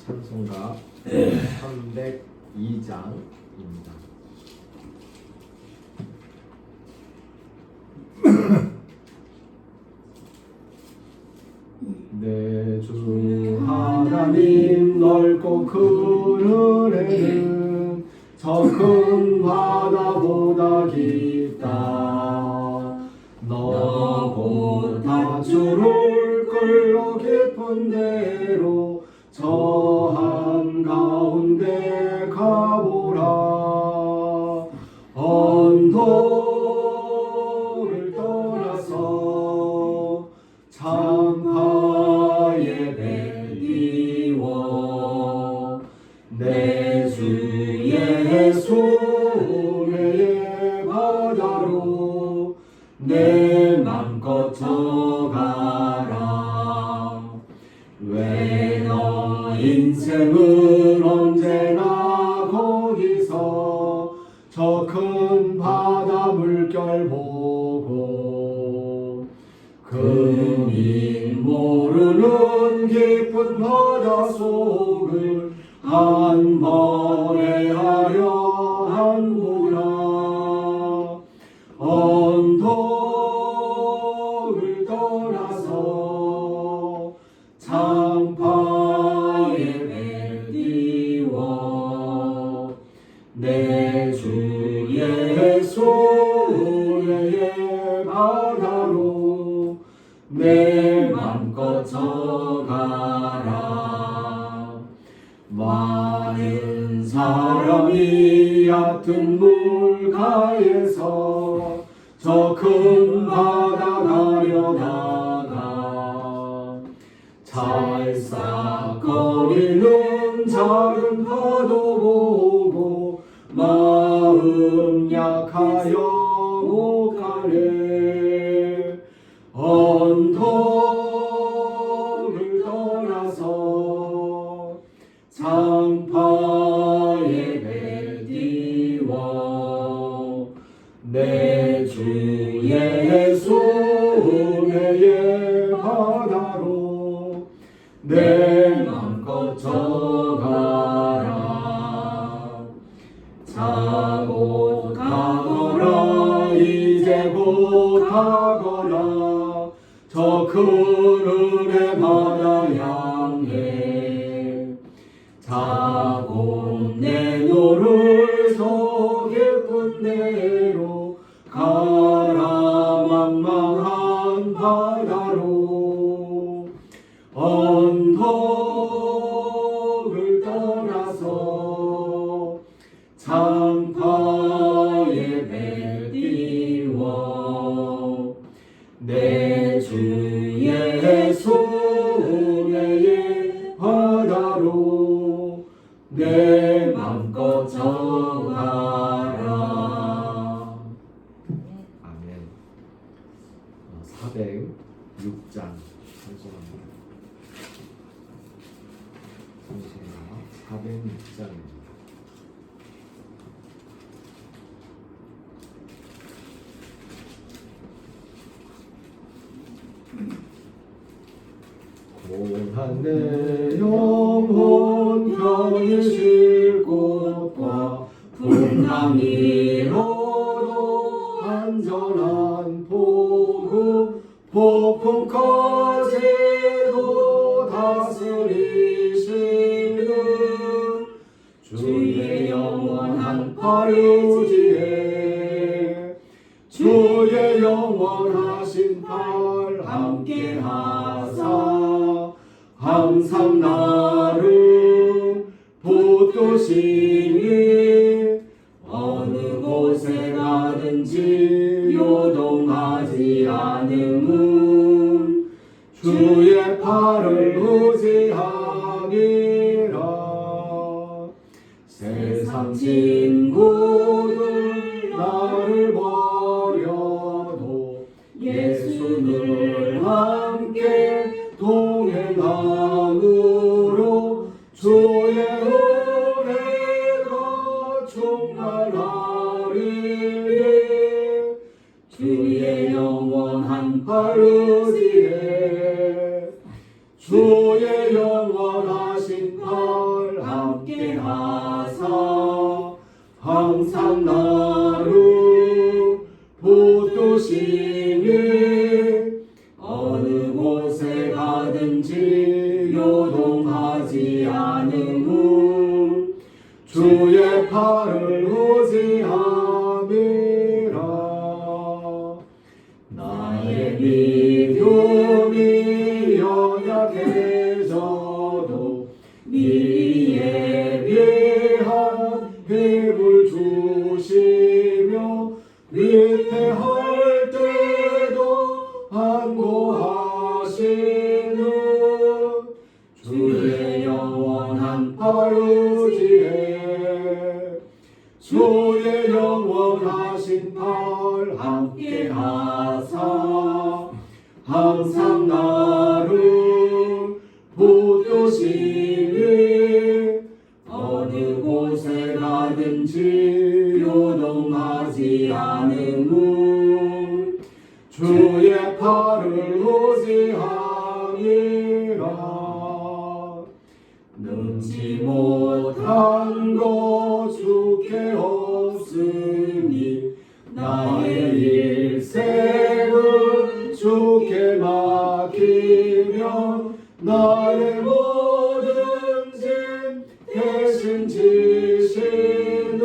찬송가 302장입니다. 내 주 하나님 넓고 큰 은혜는 저 큰 바다보다 깊다. 너고 다주를 끌어 깊은 데로 저 한가운데 가보라. 언덕을 떠나서 참파의 배 띄워 내 주의 손의 바다로 내 맘껏 져가라. 왜 너 인생은 언제나 거기서 저 큰 바다 물결 보고 금이 모르는 깊은 바다 속을 한 번에 하여 한보라. 언덕을 떠나서 참파의 배 띄워 내 주의 손의 바다로 내 맘껏 져가라. 많은 사람이 얕은 물가에서 저 큰 바다 가려다가 찰싹거리는 작은 파도 보고 마음 약하여 못 가네. 언덕을 떠나서 참파의 배 띄워 내 주의 손의 바다로 내 맘껏 져가라. 자고 가거라. 이제 곧 가거라. 저 큰 은혜 바다 향해 자고 내 노를 서 깊은 데로 가라. 망망한 바다로 언덕을 떠나서 참파의 배 띄워 내 주의 손의 바다로 내 맘껏 져가라. 아멘. 406장 찬송합니다. 찬송가 406장입니다. 고난 내 영혼 편히 쉴 곳과 풍랑 이뤄도 안전한 복음 폭풍까지도 다스리시는 주의 영원한 팔 의지에 주의 영원하신 팔 함께 하사 항상 나를 붙드시니 어느 곳에 가든지 요동하지 않음은 주의 팔을 의지함이라. 세상 친구들 나를 버려도 예수 늘 함께 동행함으로 주의 은혜가 충만하리니 주의 영원한 팔 의지에 주의 영원하신 팔 어느 곳에 가든지 요동하지 않음은 주의 팔을 의지함이라. 나의 믿음이 연약해져도 네 예비한 힘을 주시며 위태할 때도 안보하시는 주의 영원한 팔 의지해 주의 영원하신 팔 함께 하사 항상 나를 붙드시니 어느 곳에 가든지 요동하지 않음은 주의 팔을 의지함이라. 능치 못한 것 주께 없으니 나의 일생을 주께 맡기며 나의 모든 짐 대신 지시는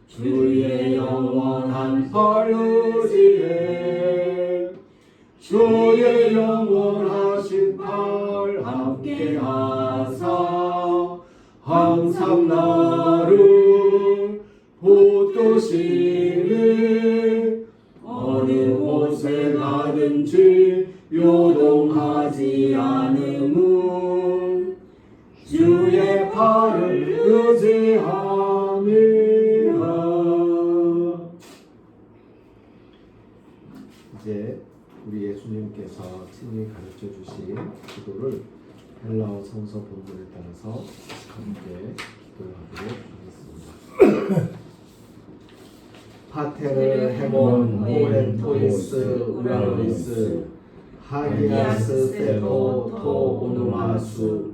주의 영원한 팔 의지해 주의 영원하신 팔 함께 하사 항상 나를 붙드시니 어느 곳에 가든지 요동하지 않음은 주의 팔을 의지함이라. 이제 우리 예수님께서 친히 가르쳐 주신 기도를 헬라어 성서 본문에 따라서 함께 기도하도록 하겠습니다. 파테르 헤몬 오렌토이스 우라노이스 하기아스 세토 토 오누마수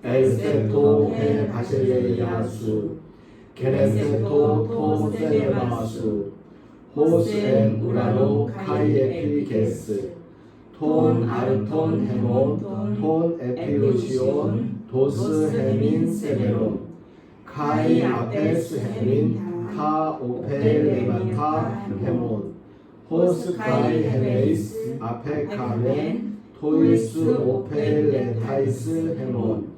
엘세토 헤 바실레이아수 게네세토 토 세네마수 호스엔 우라노 카이에 필리게스 톤 아르톤 헤몬 톤 에피루시온 도스 헤민 세메론 카이 아페스 헤민 카 오페레마타 헤몬 호스 카이 헤메이스 아페 카멘 토이스 오페레타이스 헤몬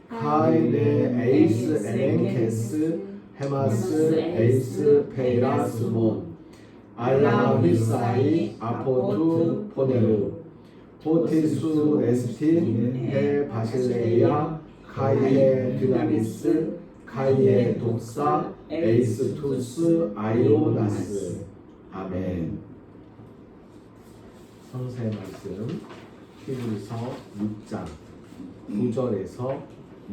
카이 네 에이스 에렌케스 헤마스 에이스 페이라스몬 알라비사이 아포투 포네루 포티수 에스틴 해 바실레이아 카이에 듀나미스 카이에 독사 에이스투스 아이오나스. 아멘. 성서의 말씀 히브리서 6장 9절에서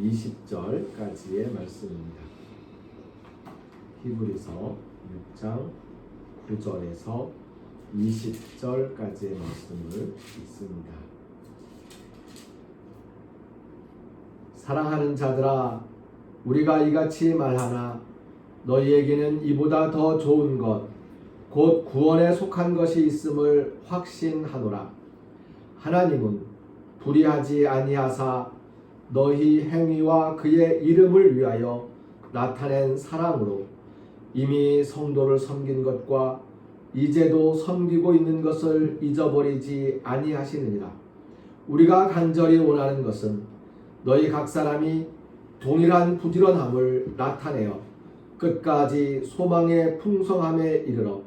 20절까지의 말씀입니다. 히브리서 6장 9절에서 20절까지의 말씀을 읽습니다. 사랑하는 자들아, 우리가 이같이 말하나 너희에게는 이보다 더 좋은 것, 곧 구원에 속한 것이 있음을 확신하노라. 하나님은 불의하지 아니하사 너희 행위와 그의 이름을 위하여 나타낸 사랑으로 이미 성도를 섬긴 것과 이제도 섬기고 있는 것을 잊어버리지 아니하시느니라. 우리가 간절히 원하는 것은 너희 각 사람이 동일한 부지런함을 나타내어 끝까지 소망의 풍성함에 이르러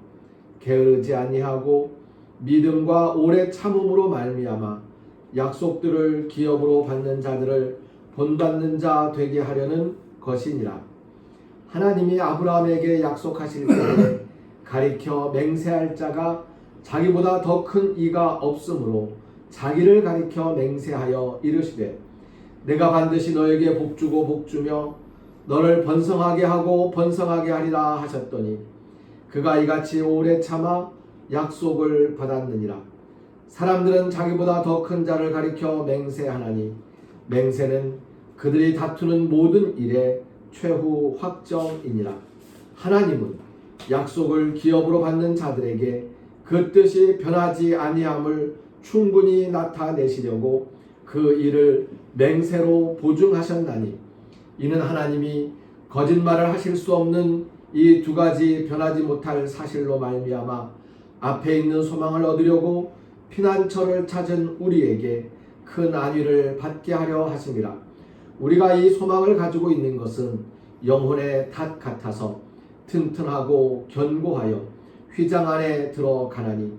게으르지 아니하고 믿음과 오래 참음으로 말미암아 약속들을 기업으로 받는 자들을 본받는 자 되게 하려는 것이니라. 하나님이 아브라함에게 약속하실 때에 가리켜 맹세할 자가 자기보다 더 큰 이가 없으므로 자기를 가리켜 맹세하여 이르시되 내가 반드시 너에게 복주고 복주며 너를 번성하게 하고 번성하게 하리라 하셨더니 그가 이같이 오래 참아 약속을 받았느니라. 사람들은 자기보다 더 큰 자를 가리켜 맹세하나니 맹세는 그들이 다투는 모든 일의 최후 확정이니라. 하나님은 약속을 기업으로 받는 자들에게 그 뜻이 변하지 아니함을 충분히 나타내시려고 그 일을 맹세로 보증하셨나니 이는 하나님이 거짓말을 하실 수 없는 이 두 가지 변하지 못할 사실로 말미암아 앞에 있는 소망을 얻으려고 피난처를 찾은 우리에게 큰 안위를 받게 하려 하심이라. 우리가 이 소망을 가지고 있는 것은 영혼의 닷 같아서 튼튼하고 견고하여 휘장 안에 들어가나니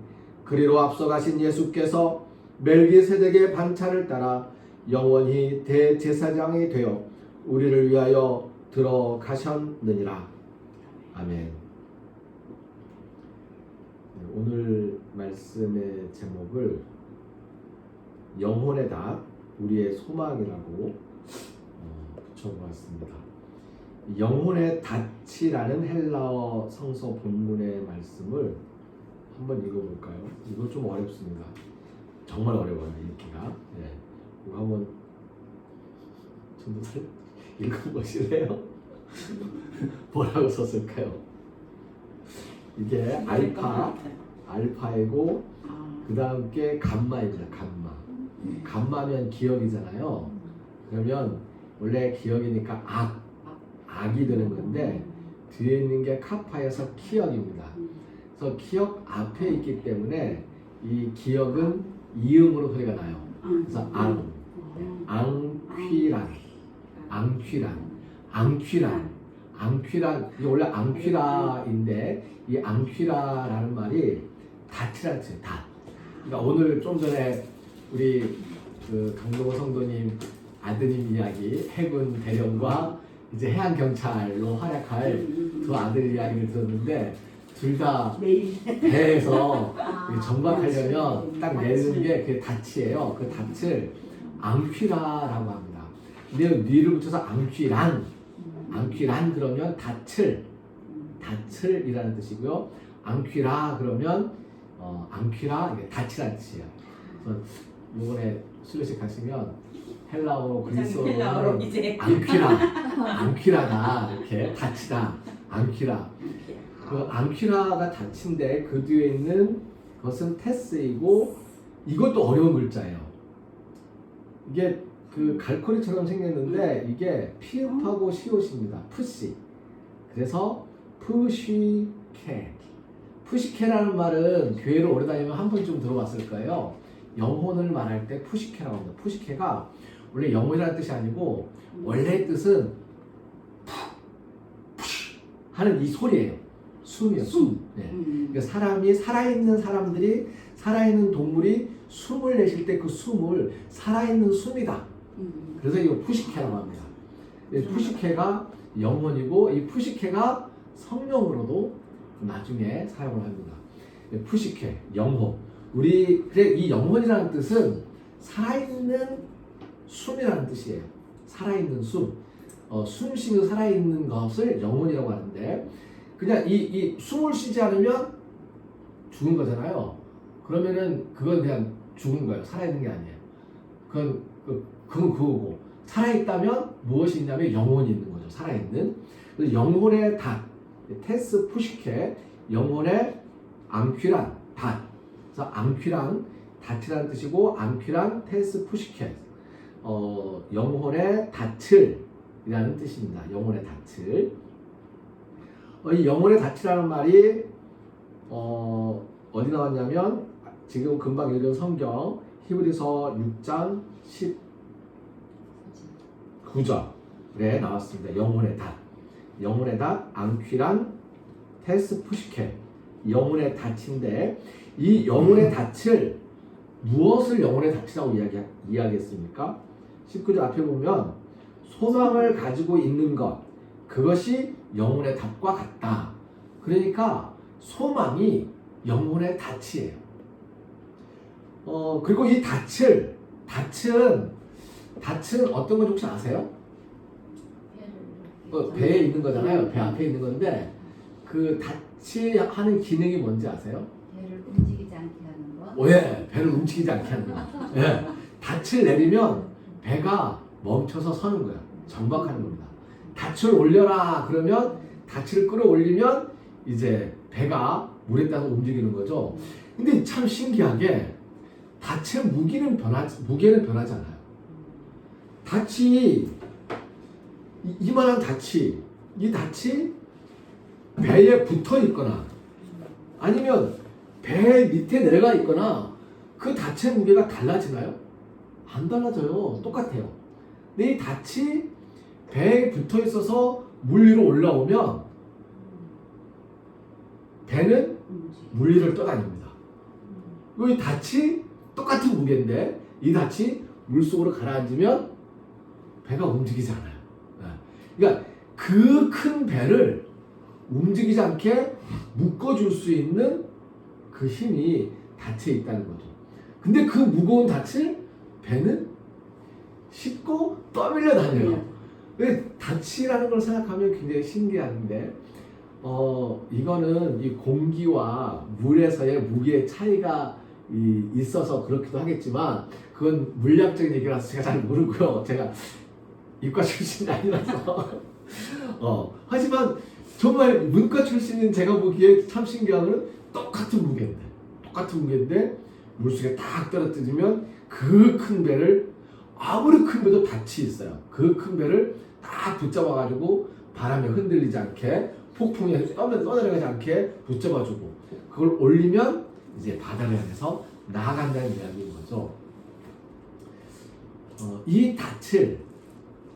그리로 앞서가신 예수께서 멜기세덱의 반차를 따라 영원히 대제사장이 되어 우리를 위하여 들어가셨느니라. 아멘. 오늘 말씀의 제목을 영혼의 닷, 우리의 소망이라고 붙여보았습니다. 영혼의 닷이라는 헬라어 성서 본문의 말씀을 한번 읽어볼까요? 이거 좀 어렵습니다. 정말 어려워요, 읽기가. 네. 이거 한번 전도사 읽어보실래요? 뭐라고 썼을까요? 이게 알파이고 그 다음 게 감마입니다. 감마면 기억이잖아요. 그러면 원래 기억이니까 악이 되는 건데 뒤에 있는 게 카파여서 키역입니다. 그래서 키역 앞에 있기 때문에 이 기역은 이음으로 소리가 나요. 그래서 앙퀴란 이게 원래 앙퀴라인데 이 앙퀴라라는 말이 닷이라는 뜻이에요. 닷. 그러니까 오늘 좀 전에 우리 그 강동호 성도님 아드님 이야기 해군 대령과 이제 해양 경찰로 활약할 두 아들 이야기를 들었는데 둘 다 배에서 정박하려면 딱 내리는 게 그 닷이에요. 그 닷을 앙퀴라라고 합니다. 근데 니를 붙여서 앙퀴란 그러면 닷을이라는 뜻이고요. 앙퀴라 그러면 앙퀴라 이게 닷이라는 뜻이에요. 그래서 이번에 수료식 가시면 헬라어로 그리스어로 앙퀴라다 이렇게 닷이다 앙퀴라. 그 앙퀴라가 닷인데 그 뒤에 있는 것은 테스이고 이것도 어려운 글자예요. 이게 그 갈고리처럼 생겼는데 이게 피읍하고 시옷입니다. 푸시. 그래서 푸시케라는 말은 교회를 오래 다니면 한 번쯤 들어봤을 거예요. 영혼을 말할 때 푸시케라고 합니다. 푸시케가 원래 영혼이라는 뜻이 아니고 원래 뜻은 하는 이 소리예요. 숨이요, 숨. 네. 그러니까 살아있는 동물이 숨을 내쉴 때 그 숨을 살아있는 숨이다. 그래서 이거 푸시케라고 합니다. 푸시케가 영혼이고 이 푸시케가 성령으로도 나중에 사용을 합니다. 푸시케, 영혼. 이 영혼이라는 뜻은 살아있는 숨이라는 뜻이에요. 살아있는 숨. 숨 쉬며 살아있는 것을 영혼이라고 하는데 그냥 이 숨을 쉬지 않으면 죽은 거잖아요. 그러면은 그건 그냥 죽은 거예요. 살아있는 게 아니에요. 그건 그거고 살아있다면 무엇이 있냐면 영혼이 있는 거죠. 살아있는. 그래서 영혼의 닷, 테스 푸시케, 영혼의 앙퀴란 닷. 그래서 앙퀴란 닷이라는 뜻이고 앙퀴란 테스 푸시케, 영혼의 닷을이라는 뜻입니다. 영혼의 닷을. 이 영혼의 닷이라는 말이 어디 나왔냐면 지금 금방 읽은 성경 히브리서 6장 19절에 나왔습니다. 영혼의 닷. 영혼의 닷, 앙퀴란, 테스 푸시케. 영혼의 닷인데 이 영혼의 닷을 무엇을 영혼의 닷이라고 이야기했습니까? 19절 앞에 보면 소망을 가지고 있는 것 그것이 영혼의 닷과 같다. 그러니까 소망이 영혼의 닷이에요. 그리고 이 닷은 어떤 건지 혹시 아세요? 배에 있는 거잖아요. 배 앞에 있는 건데 그 닷이 하는 기능이 뭔지 아세요? 배를 움직이지 않게 하는 거. 예, 배를 움직이지 않게 하는 거. 예, 닷을 내리면 배가 멈춰서 서는 거예요. 정박하는 겁니다. 닻을 올려라 그러면 닻을 끌어올리면 이제 배가 물에 따라서 움직이는 거죠. 근데 참 신기하게 닻의 무게는 변하지 않아요. 닻이 이만한 닻이 이 닻이 배에 붙어 있거나 아니면 배 밑에 내려가 있거나 그 닻의 무게가 달라지나요? 안 달라져요. 똑같아요. 근데 이 닻이 배에 붙어 있어서 물 위로 올라오면 배는 물 위를 떠다닙니다. 이 닻이 똑같은 무게인데 이 닻이 물속으로 가라앉으면 배가 움직이지 않아요. 그러니까 그 큰 배를 움직이지 않게 묶어줄 수 있는 그 힘이 닻에 있다는 거죠. 근데 그 무거운 닻을 배는 싣고 떠밀려 다녀요. 닻이라는 걸 생각하면 굉장히 신기한데 이거는 이 공기와 물에서의 무게의 차이가 있어서 그렇기도 하겠지만 그건 물리학적인 얘기라서 제가 잘 모르고요. 제가 이과 출신이 아니라서 하지만 정말 문과 출신인 제가 보기에 참 신기한 건 똑같은 무게인데 물속에 딱 떨어뜨리면 그 큰 배를 아무리 큰 배도 닻이 있어요. 그 큰 배를 딱 붙잡아가지고 바람에 흔들리지 않게 폭풍에 떠내려가지 않게 붙잡아주고 그걸 올리면 이제 바다를 향해서 나아간다는 이야기인 거죠. 이 닻을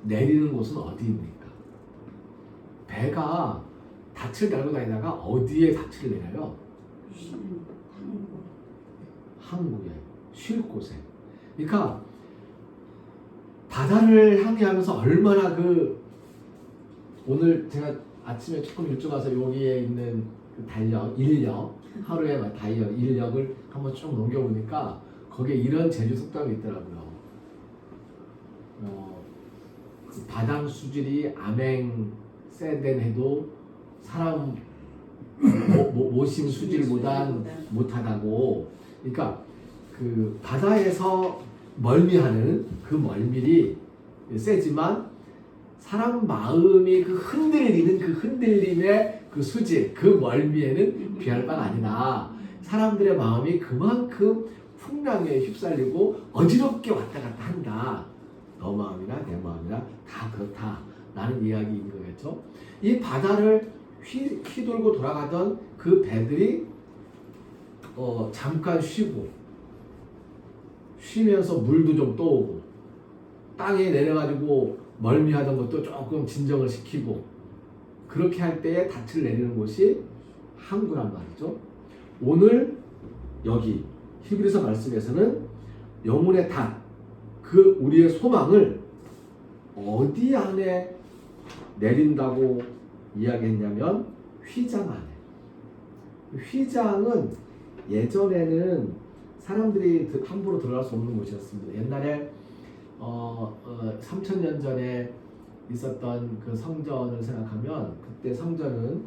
내리는 곳은 어디입니까? 배가 닻을 달고 다니다가 어디에 닻을 내려요? 항구에, 쉴 곳에. 그러니까 바다를 항해하면서 얼마나 오늘 제가 아침에 조금 일찍 와서 여기에 있는 그 인력 하루에 인력을 한번 쭉 넘겨보니까 거기에 이런 제주 속담이 있더라고요. 그 바당 수질이 암행 세된 해도 사람 모심 수질보다 못하다고. 그러니까 그 바다에서 멀미하는 그 멀밀이 세지만 사람 마음이 그 흔들리는 그 흔들림의 그 수질, 그 멀미에는 비할 바가 아니다. 사람들의 마음이 그만큼 풍랑에 휩쓸리고 어지럽게 왔다 갔다 한다. 너 마음이나 내 마음이나 다 그렇다라는 이야기인 거겠죠. 이 바다를 휘돌고 돌아가던 그 배들이 잠깐 쉬면서 물도 좀 떠오고 땅에 내려가지고 멀미하던 것도 조금 진정을 시키고 그렇게 할 때에 닻을 내리는 곳이 항구란 말이죠. 오늘 여기 히브리서 말씀에서는 영혼의 닻, 그 우리의 소망을 어디 안에 내린다고 이야기했냐면 휘장 안에. 휘장은 예전에는 사람들이 함부로 들어갈 수 없는 곳이었습니다. 옛날에 3000년 전에 있었던 그 성전을 생각하면 그때 성전은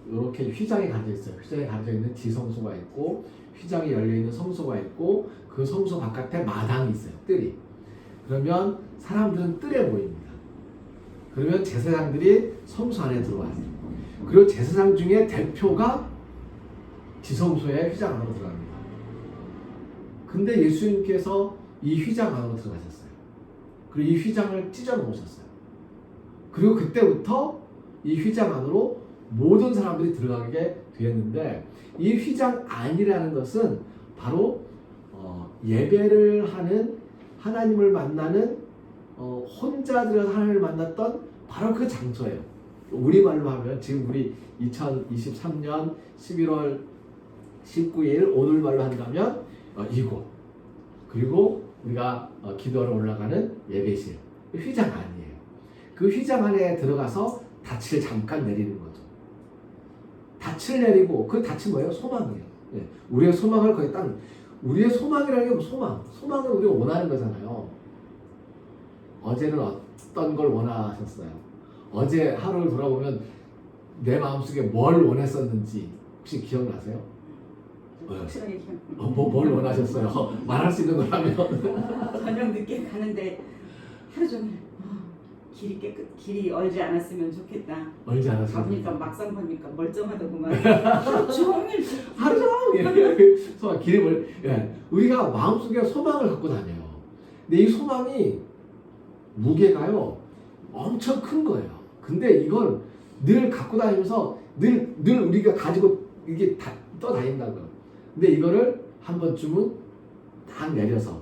이렇게 휘장이 가려져 있어요. 휘장이 가려져 있는 지성소가 있고 휘장이 열려 있는 성소가 있고 그 성소 바깥에 마당이 있어요. 뜰이. 그러면 사람들은 뜰에 모입니다. 그러면 제사장들이 성소 안에 들어와요. 그리고 제사장 중에 대표가 지성소의 휘장 안으로 들어갑니다. 근데 예수님께서 이 휘장 안으로 들어가셨어요. 그리고 이 휘장을 찢어 놓으셨어요. 그리고 그때부터 이 휘장 안으로 모든 사람들이 들어가게 되었는데 이 휘장 안이라는 것은 바로 예배를 하는 하나님을 만나는 혼자 들어가서 하나님을 만났던 바로 그 장소예요. 우리말로 하면 지금 우리 2023년 11월 19일 오늘 말로 한다면 이곳 그리고 우리가 기도하러 올라가는 예배실 휘장 안이에요. 그 휘장 안에 들어가서 닻을 잠깐 내리는 거죠. 닻을 내리고 그 닻이 뭐예요? 소망이에요. 예. 우리의 소망을 거의 딱 우리의 소망이라는 게 뭐 소망은 우리가 원하는 거잖아요. 어제는 어떤 걸 원하셨어요? 어제 하루를 돌아보면 내 마음속에 뭘 원했었는지 혹시 기억나세요? 확실하게 뭘 원하셨어요? 말할 수 있는 거라면 저녁 늦게 가는데 하루 종일 길이 얼지 않았으면 좋겠다. 얼지 않았어요. 가보니까 막상 보니까 멀쩡하더구만. 종일 하루 종일 소망 기름을 우리가 마음속에 소망을 갖고 다녀요. 근데 이 소망이 무게가요 엄청 큰 거예요. 근데 이걸 늘 갖고 다니면서 늘 우리가 가지고 이게 다 떠다닌다고요. 근데 이거를 한 번쯤은 딱 내려서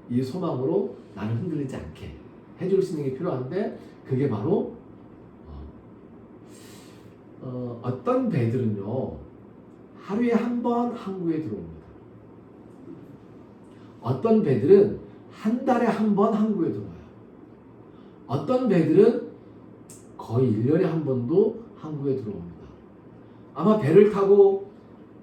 이 소망으로 나를 흔들리지 않게 해줄 수 있는 게 필요한데 그게 바로 어떤 배들은요 하루에 한 번 항구에 들어옵니다. 어떤 배들은 한 달에 한 번 항구에 들어와요. 어떤 배들은 거의 1년에 한 번도 항구에 들어옵니다. 아마 배를 타고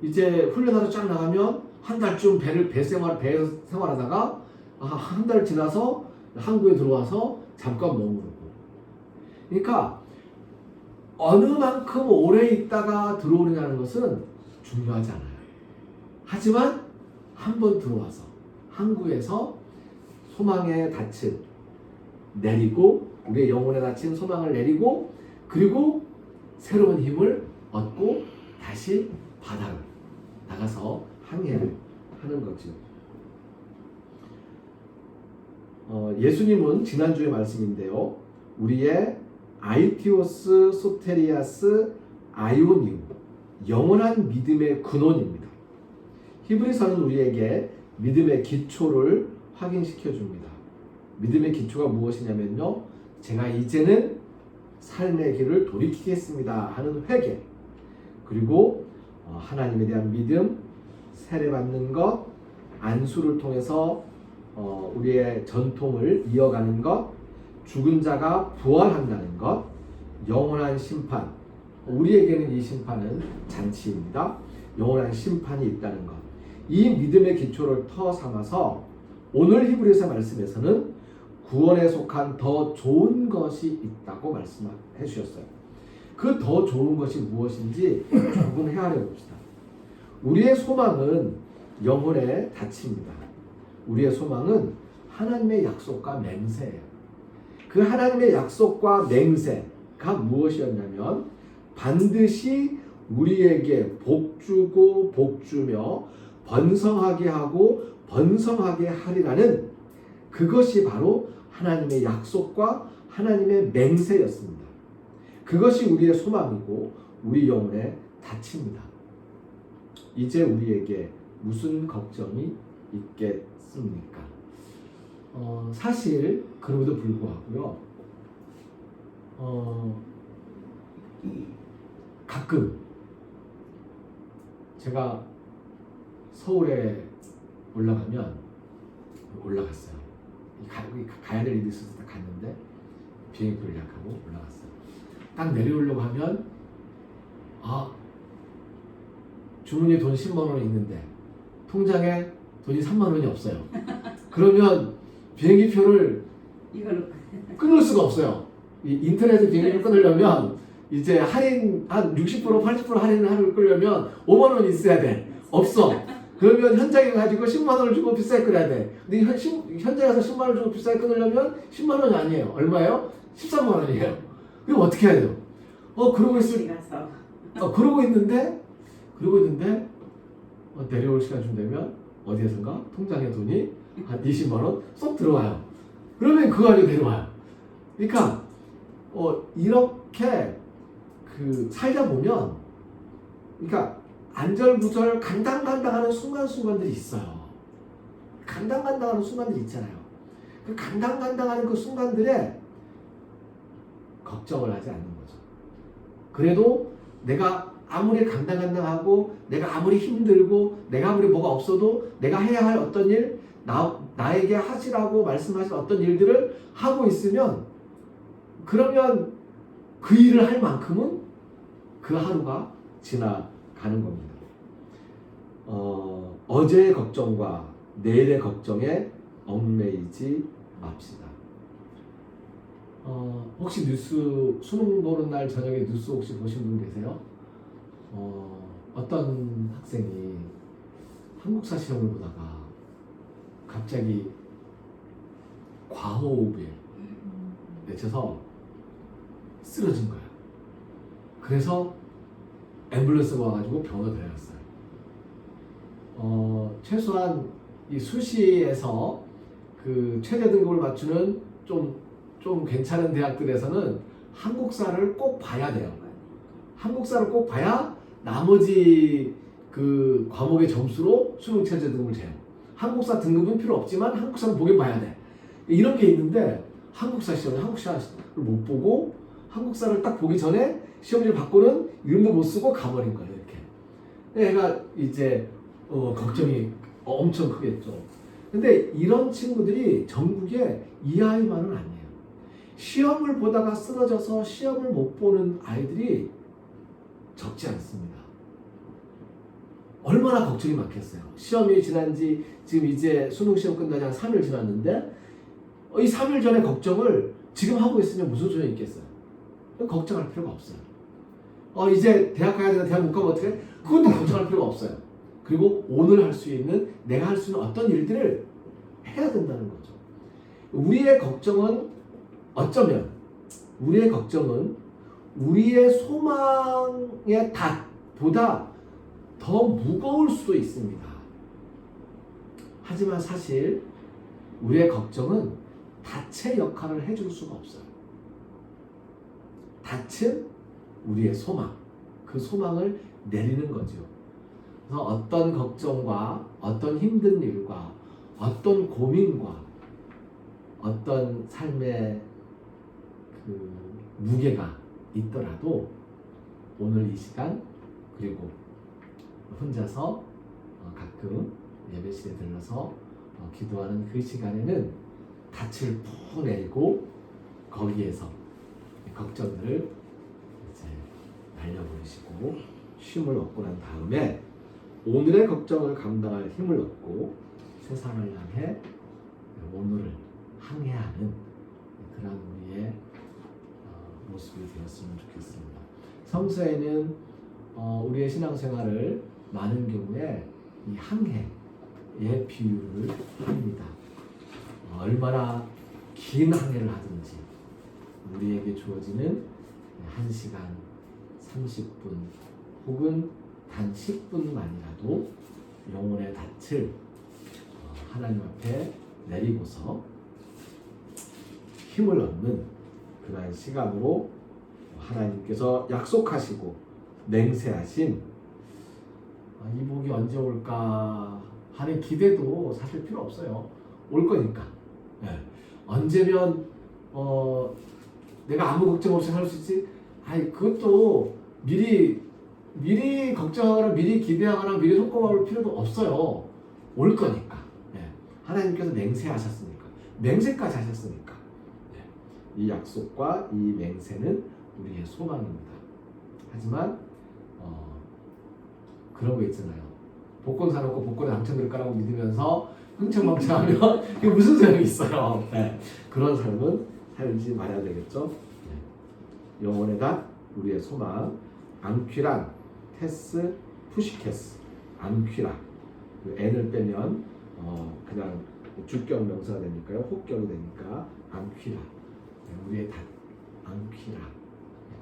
이제 훈련하러 쫙 나가면 한 달쯤 배 생활하다가 한 달 지나서 항구에 들어와서 잠깐 머무르고. 그러니까 어느 만큼 오래 있다가 들어오느냐는 것은 중요하지 않아요. 하지만 한 번 들어와서 항구에서 소망의 닻을 내리고 우리의 영혼에 닫힌 소망을 내리고 그리고 새로운 힘을 얻고 다시 바다로 나가서 항해를 하는 거죠. 예수님은 지난주의 말씀인데요. 우리의 아이티오스 소테리아스 아이오니움 영원한 믿음의 근원입니다. 히브리서는 우리에게 믿음의 기초를 확인시켜 줍니다. 믿음의 기초가 무엇이냐면요. 제가 이제는 삶의 길을 돌이키겠습니다 하는 회개, 그리고 하나님에 대한 믿음, 세례받는 것, 안수를 통해서 우리의 전통을 이어가는 것, 죽은 자가 부활한다는 것, 영원한 심판, 우리에게는 이 심판은 잔치입니다. 영원한 심판이 있다는 것, 이 믿음의 기초를 터 삼아서 오늘 히브리서 말씀에서는 구원에 속한 더 좋은 것이 있다고 말씀해 주셨어요. 그 더 좋은 것이 무엇인지 조금 헤아려 봅시다. 우리의 소망은 영혼에 닫힙니다. 우리의 소망은 하나님의 약속과 맹세예요. 그 하나님의 약속과 맹세가 무엇이었냐면 반드시 우리에게 복주고 복주며 번성하게 하고 번성하게 하리라는 그것이 바로 하나님의 약속과 하나님의 맹세였습니다. 그것이 우리의 소망이고 우리 영혼에 닫힙니다. 이제 우리에게 무슨 걱정이 있겠습니까? 사실 그럼에도 불구하고요. 가끔 제가 서울에 올라갔어요. 가야 될 일이 있어서 갔는데 비행기를 예약하고 올라갔어요. 딱 내려오려고 하면 주머니에 돈 10만 원이 있는데 통장에 돈이 3만 원이 없어요. 그러면 비행기 표를 이걸로 끊을 수가 없어요. 인터넷에 비행기를 끊으려면 이제 할인 한 60% 80% 할인을 끌려면 5만 원이 있어야 돼. 없어. 그러면 현장에 가지고 10만 원을 주고 비싸게 끌어야 돼. 근데 현장에 가서 10만 원을 주고 비싸게 끊으려면 10만 원이 아니에요. 얼마예요? 13만 원이에요. 그럼 어떻게 해야 돼요? 그러고 있는데 내려올 시간쯤 되면 어디에선가 통장에 돈이 한 20만 원 쏙 들어와요. 그러면 그거 가지고 내려와요. 그러니까 이렇게 살다 보면 그러니까 안절부절 간당간당하는 순간순간들이 있어요. 간당간당하는 순간들이 있잖아요. 그 간당간당하는 그 순간들에 걱정을 하지 않는 거죠. 그래도 내가 아무리 간당간당하고 내가 아무리 힘들고 내가 아무리 뭐가 없어도 내가 해야 할 어떤 일, 나에게 하시라고 말씀하신 어떤 일들을 하고 있으면 그러면 그 일을 할 만큼은 그 하루가 지나가는 겁니다. 어제의 걱정과 내일의 걱정에 얽매이지 맙시다. 혹시 뉴스 수능 보는 날 저녁에 뉴스 혹시 보신 분 계세요? 어떤 학생이 한국사 시험을 보다가 갑자기 과호흡에 맺혀서 쓰러진 거야. 그래서 앰뷸런스가 와가지고 병원에 데려갔어요. 최소한 이 수시에서 그 최대 등급을 맞추는 좀 괜찮은 대학들에서는 한국사를 꼭 봐야 돼요. 한국사를 꼭 봐야 나머지 그 과목의 점수로 수능 최저 등급을 재요. 한국사 등급은 필요 없지만 한국사는 보긴 봐야 돼. 이런 게 있는데 한국사 시험에 한국사를 못 보고 한국사를 딱 보기 전에 시험지를 받고는 이름도 못 쓰고 가버린 거예요. 이렇게. 애가 이제 걱정이 엄청 크겠죠. 근데 이런 친구들이 전국에 이 아이만은 아니에요. 시험을 보다가 쓰러져서 시험을 못 보는 아이들이 적지 않습니다. 얼마나 걱정이 많겠어요. 시험이 지난 지 지금 이제 수능 시험 끝나지 한 3일 지났는데 이 3일 전에 걱정을 지금 하고 있으면 무슨 소용이 있겠어요. 걱정할 필요가 없어요. 이제 대학 가야 되나 대학 못 가면 어떡해? 그것도 걱정할 필요가 없어요. 그리고 오늘 할 수 있는 내가 할 수 있는 어떤 일들을 해야 된다는 거죠. 우리의 걱정은 어쩌면 우리의 소망의 닷보다 더 무거울 수도 있습니다. 하지만 사실 우리의 걱정은 닻의 역할을 해줄 수가 없어요. 닻은 우리의 소망, 그 소망을 내리는 거죠. 그래서 어떤 걱정과 어떤 힘든 일과 어떤 고민과 어떤 삶의 그 무게가 있더라도 오늘 이 시간 그리고 혼자서 가끔 예배실에 들러서 기도하는 그 시간에는 닻을 푹 내리고 거기에서 걱정들을 이제 날려버리시고 쉼을 얻고 난 다음에 오늘의 걱정을 감당할 힘을 얻고 세상을 향해 오늘을 항해하는 그런 우리의 모습이 되었으면 좋겠습니다. 성서에는 우리의 신앙생활을 많은 경우에 이 항해의 비유를 합니다. 얼마나 긴 항해를 하든지 우리에게 주어지는 1시간 30분 혹은 단 10분만이라도 영혼의 닻을 하나님 앞에 내리고서 힘을 얻는 그러한 시간으로 하나님께서 약속하시고 맹세하신 이 복이 언제 올까 하는 기대도 사실 필요 없어요. 올 거니까. 네. 언제면 내가 아무 걱정 없이 살 수 있지? 그것도 미리 걱정하거나 미리 기대하거나 미리 손꼽아볼 필요도 없어요. 올 거니까. 네. 하나님께서 맹세하셨으니까. 맹세까지 하셨으니까. 네. 이 약속과 이 맹세는 우리의 소망입니다. 하지만 그런 거 있잖아요. 복권 사놓고 복권에 당첨될 거라고 믿으면서 흥청망청하면 이게 무슨 소용이 있어요. 네. 그런 삶은 살지 말아야 되겠죠. 네. 영혼의 닷, 우리의 소망, 앙퀴란, 테스, 푸시케스, 앙퀴라. 그 n을 빼면 그냥 주격 명사가 되니까요. 혹격이 되니까 앙퀴라. 네. 우리의 닷, 앙퀴라.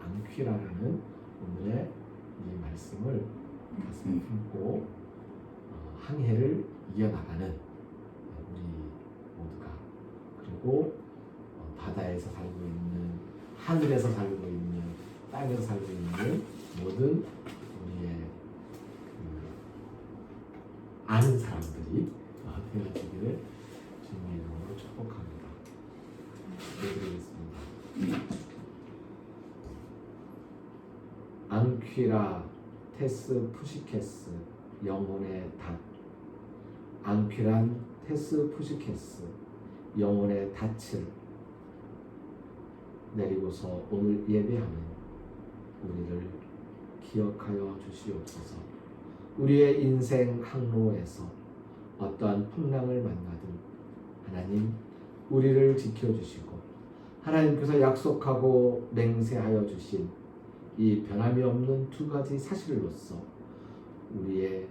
앙퀴라라는 오늘의 이 말씀을 가슴에 품고 항해를 이어나가는 우리 모두가 그리고 바다에서 살고 있는 하늘에서 살고 있는 땅에서 살고 있는 모든 우리의 아는 사람들이 되어지기를 주님의 이름으로 축복합니다. 기도드리겠습니다. 앙퀴라 테스 푸시케스 영혼의 닷 앙퀴란 테스 푸시케스 영혼의 닻을 내리고서 오늘 예배하는 우리를 기억하여 주시옵소서. 우리의 인생 항로에서 어떠한 풍랑을 만나든 하나님 우리를 지켜주시고 하나님께서 약속하고 맹세하여 주신 이 변함이 없는 두 가지 사실로서 우리의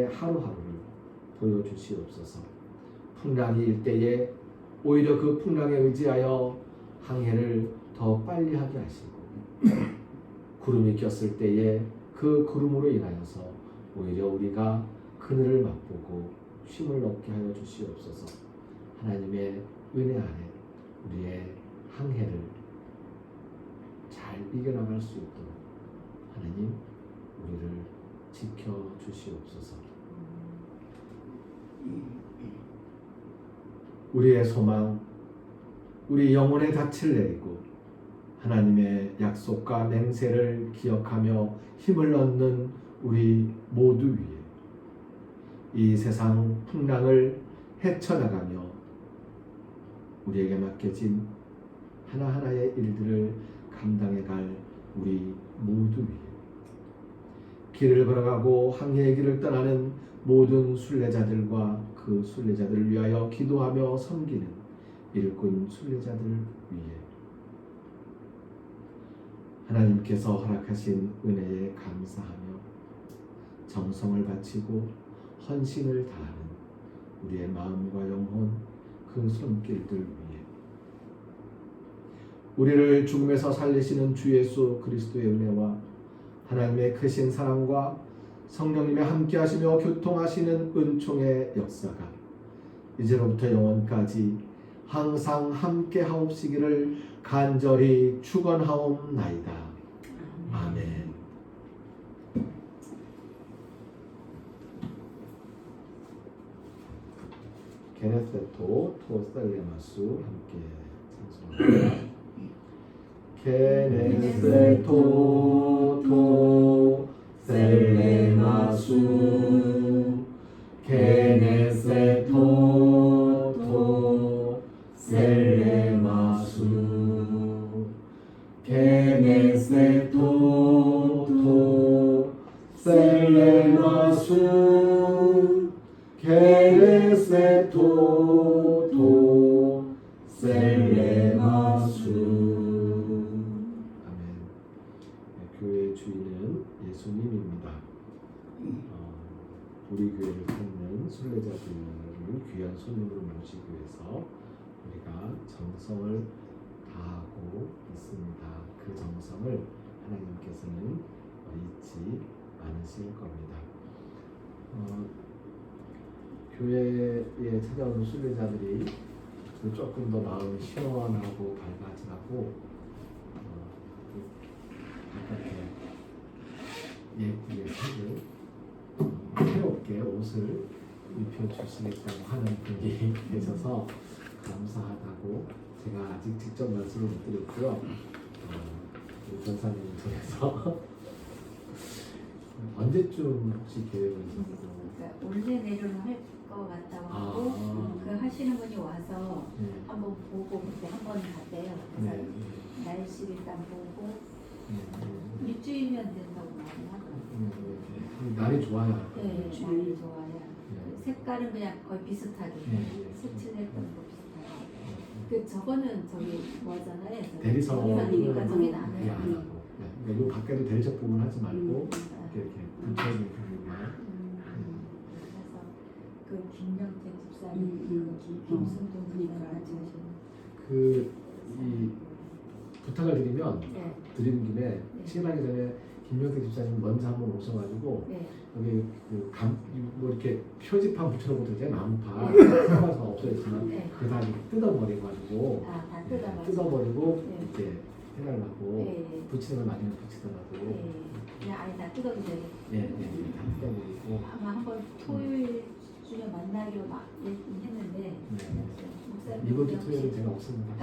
하루하루를 보여주시옵소서. 풍랑이 일 때에 오히려 그 풍랑에 의지하여 항해를 더 빨리 하게 하시고 구름이 꼈을 때에 그 구름으로 인하여서 오히려 우리가 그늘을 맛보고 쉼을 얻게 하여 주시옵소서. 하나님의 은혜 안에 우리의 항해를 잘 이겨나갈 수 있도록 하나님 우리를 지켜주시옵소서. 우리의 소망, 우리 영혼의 닻을 내리고 하나님의 약속과 맹세를 기억하며 힘을 얻는 우리 모두 위에 이 세상 풍랑을 헤쳐나가며 우리에게 맡겨진 하나하나의 일들을 감당해갈 우리 모두 위에 길을 걸어가고 항해의 길을 떠나는 모든 순례자들과 그 순례자들을 위하여 기도하며 섬기는 일꾼 순례자들 위에 하나님께서 허락하신 은혜에 감사하며 정성을 바치고 헌신을 다하는 우리의 마음과 영혼 그 손길들 위에 우리를 죽음에서 살리시는 주 예수 그리스도의 은혜와 하나님의 크신 사랑과 성령님의 함께하시며 교통하시는 은총의 역사가 이제로부터 영원까지 항상 함께하옵시기를 간절히 축원하옵나이다. 아멘. 게네세토 토셀레마수 함께 찬송합니다. 게네세토 토셀레마수 게네세토 토셀레마수 게네세토 토셀레마수 게네세토 토셀레마수. 아멘. 교회의 주인은 예수님입니다. 우리 교회를 찾는 순례자들을 귀한 손님으로 모시기 위해서 우리가 정성을 다하고 있습니다. 그 정성을 하나님께서는 잊지 않으실 겁니다. 교회에 찾아오는 순례자들이 조금 더 마음이 시원하고 밝아지라고 바깥에 예쁘게 색을 새롭게 옷을 입혀주시겠다고 하는 분이 계셔서 감사하다고 제가 아직 직접 말씀을 못 드렸고요. 우리 전사님을 통해서 언제쯤 혹시 계획을 그러니까 올해 내로는 할 것 같다고 하고 그 하시는 분이 와서 한번 보고 그때 한번 갔대요. 그래서 날씨 일단 보고 일주일면 된다고 많이 하더라고요. 날이 좋아요. 네, 날이 좋아요. 색깔은 그냥 거의 비슷하게 색칠했던 거 비슷하게. 그 저거는 저기 뭐잖아요. 대리석이니까 저기 나네. 안 하고. 이 밖에도 대리석 부분 하지 말고 이렇게 붙여있는 부분만. 그래서 그 김영태 집사님, 김순동 집사님 같이 하시는. 이 부탁을 드리면 드리는 김에 시간하기 전에 김영태 집사님 먼저 한번 오셔가지고 여기 뭐 이렇게 표지판 붙여놓은 것도 있잖아요. 나무판 뽑아서 없어졌지만 그거 다 뜯어버려가지고 뜯어버리고 이렇게 해달라고 붙이는 건 아니면 붙이더라도 그냥 아예 다 뜯어도 되겠다. 다 뜯어버리고 아마 한번 토요일 중에 만나기로 막 했는데 이번 주 토요일은 제가 없습니다.